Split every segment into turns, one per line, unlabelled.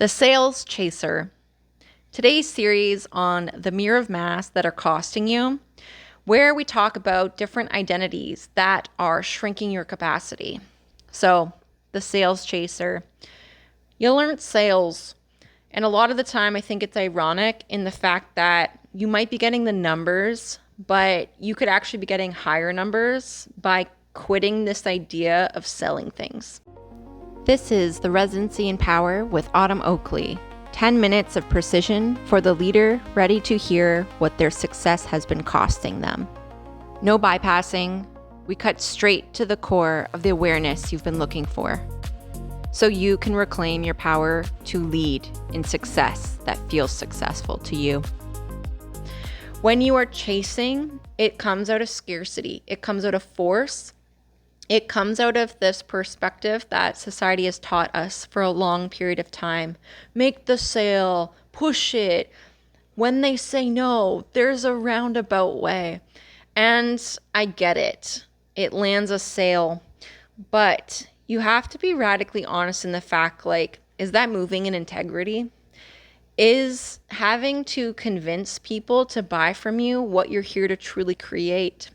The Sales Chaser. Today's series on the mirror of mass that are costing you, where we talk about different identities that are shrinking your capacity. So, the Sales Chaser. You learn sales, and a lot of the time I think it's ironic in the fact that you might be getting the numbers, but you could actually be getting higher numbers by quitting this idea of selling things. This is the Residency in Power with Autumn Oakley. 10 minutes of precision for the leader ready to hear what their success has been costing them. No bypassing. We cut straight to the core of the awareness you've been looking for, so you can reclaim your power to lead in success that feels successful to you. When you are chasing, it comes out of scarcity. It comes out of force. It comes out of this perspective that society has taught us for a long period of time. Make the sale, push it. When they say no, there's a roundabout way. And I get it. It lands a sale. But you have to be radically honest in the fact, is that moving in integrity? Is having to convince people to buy from you what you're here to truly create?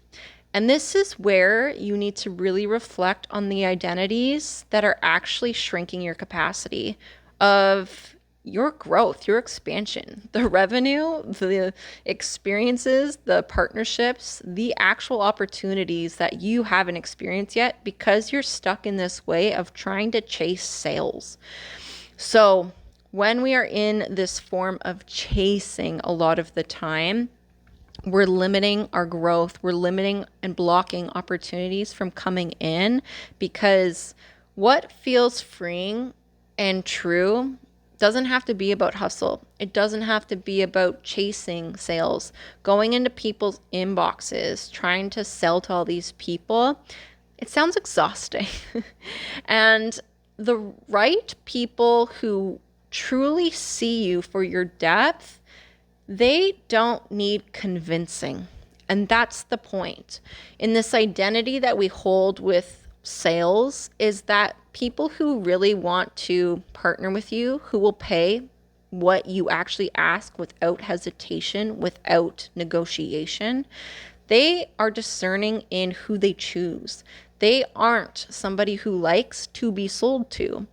And this is where you need to really reflect on the identities that are actually shrinking your capacity of your growth, your expansion, the revenue, the experiences, the partnerships, the actual opportunities that you haven't experienced yet because you're stuck in this way of trying to chase sales. So when we are in this form of chasing a lot of the time, we're limiting our growth. We're limiting and blocking opportunities from coming in, because what feels freeing and true doesn't have to be about hustle. It doesn't have to be about chasing sales, going into people's inboxes, trying to sell to all these people. It sounds exhausting. And the right people who truly see you for your depth, they don't need convincing. And that's the point. In this identity that we hold with sales is that people who really want to partner with you, who will pay what you actually ask without hesitation, without negotiation, they are discerning in who they choose. They aren't somebody who likes to be sold to.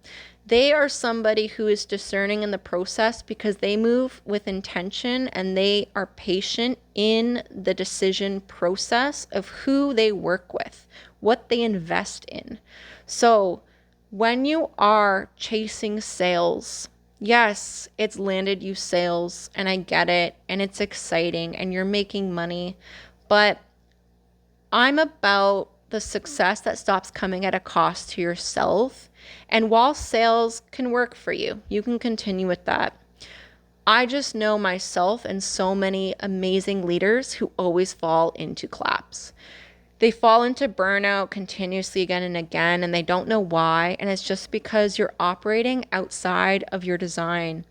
They are somebody who is discerning in the process because they move with intention and they are patient in the decision process of who they work with, what they invest in. So when you are chasing sales, yes, it's landed you sales, and I get it, and it's exciting, and you're making money, but I'm about the success that stops coming at a cost to yourself. And while sales can work for you, you can continue with that. I just know myself and so many amazing leaders who always fall into collapse. They fall into burnout continuously again and again, and they don't know why. And it's just because you're operating outside of your design.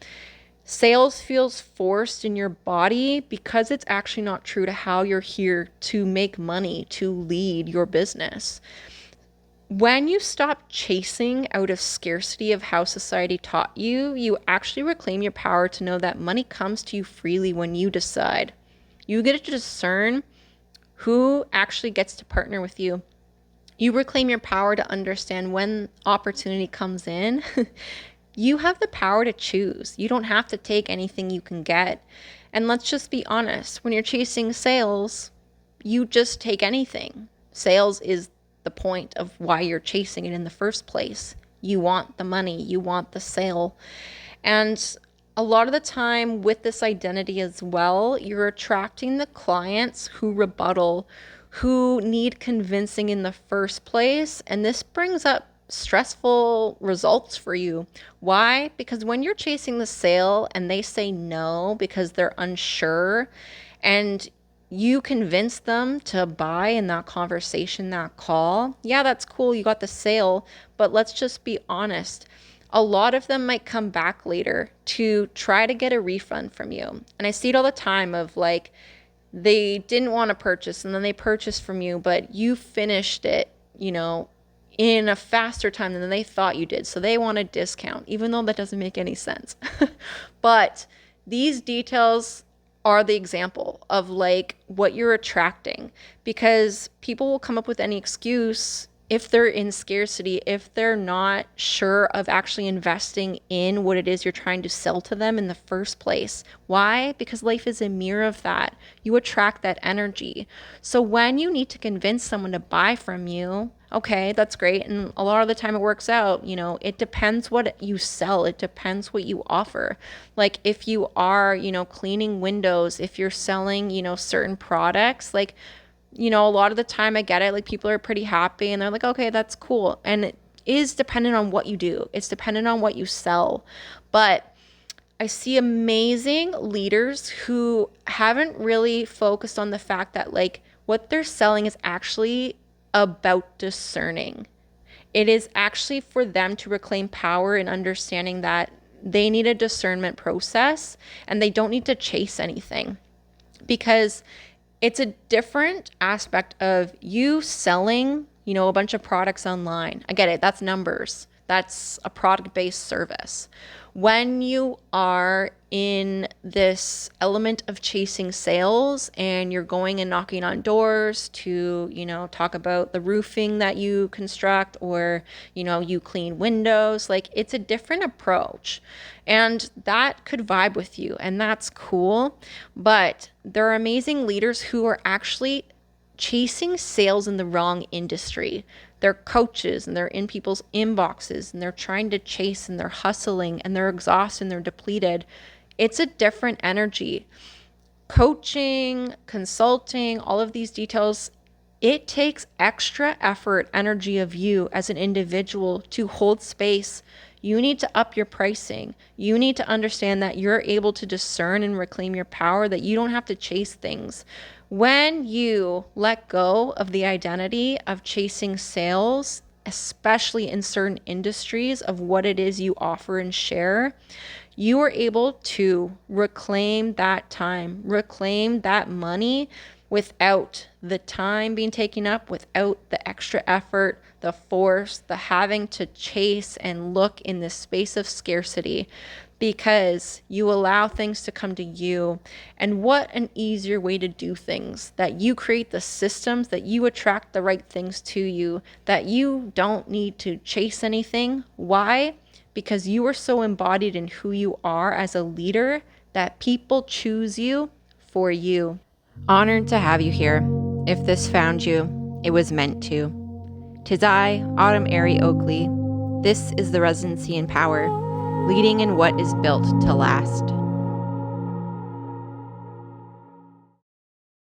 Sales feels forced in your body because it's actually not true to how you're here to make money, to lead your business. When you stop chasing out of scarcity of how society taught you, you actually reclaim your power to know that money comes to you freely when you decide. You get to discern who actually gets to partner with you. You reclaim your power to understand when opportunity comes in. You have the power to choose. You don't have to take anything you can get. And let's just be honest, when you're chasing sales, you just take anything. Sales is the point of why you're chasing it in the first place. You want the money, you want the sale. And a lot of the time with this identity as well, you're attracting the clients who rebuttal, who need convincing in the first place. And this brings up stressful results for you. Why? Because when you're chasing the sale and they say no because they're unsure, and you convince them to buy in that conversation, that call, yeah, that's cool, you got the sale, but let's just be honest. A lot of them might come back later to try to get a refund from you. And I see it all the time of they didn't want to purchase and then they purchased from you, but you finished it, in a faster time than they thought you did. So they want a discount, even though that doesn't make any sense. But these details are the example of like what you're attracting, because people will come up with any excuse if they're in scarcity, if they're not sure of actually investing in what it is you're trying to sell to them in the first place. Why? Because life is a mirror of that. You attract that energy. So when you need to convince someone to buy from you, okay, that's great. And a lot of the time it works out. It depends what you sell, it depends what you offer. Like if you are, cleaning windows, if you're selling, certain products, like, a lot of the time I get it. Like people are pretty happy and they're like, okay, that's cool. And it is dependent on what you do, it's dependent on what you sell. But I see amazing leaders who haven't really focused on the fact that like what they're selling is actually about discerning. It is actually for them to reclaim power and understanding that they need a discernment process and they don't need to chase anything, because it's a different aspect of you selling, a bunch of products online. I get it. That's numbers. That's a product-based service. When you are in this element of chasing sales and you're going and knocking on doors to, talk about the roofing that you construct, or, you clean windows, like it's a different approach. And that could vibe with you and that's cool. But there are amazing leaders who are actually chasing sales in the wrong industry. They're coaches and they're in people's inboxes and they're trying to chase and they're hustling and they're exhausted and they're depleted. It's a different energy. Coaching, consulting, all of these details, it takes extra effort, energy of you as an individual to hold space. You need to up your pricing. You need to understand that you're able to discern and reclaim your power, that you don't have to chase things. When you let go of the identity of chasing sales, especially in certain industries, of what it is you offer and share, you are able to reclaim that time, reclaim that money without the time being taken up, without the extra effort, the force, the having to chase and look in this space of scarcity, because you allow things to come to you. And what an easier way to do things, that you create the systems, that you attract the right things to you, that you don't need to chase anything. Why? Because you are so embodied in who you are as a leader that people choose you for you. Honored to have you here. If this found you, it was meant to. 'Tis I, Autumn Airy Oakley. This is the Residency in Power, leading in what is built to last.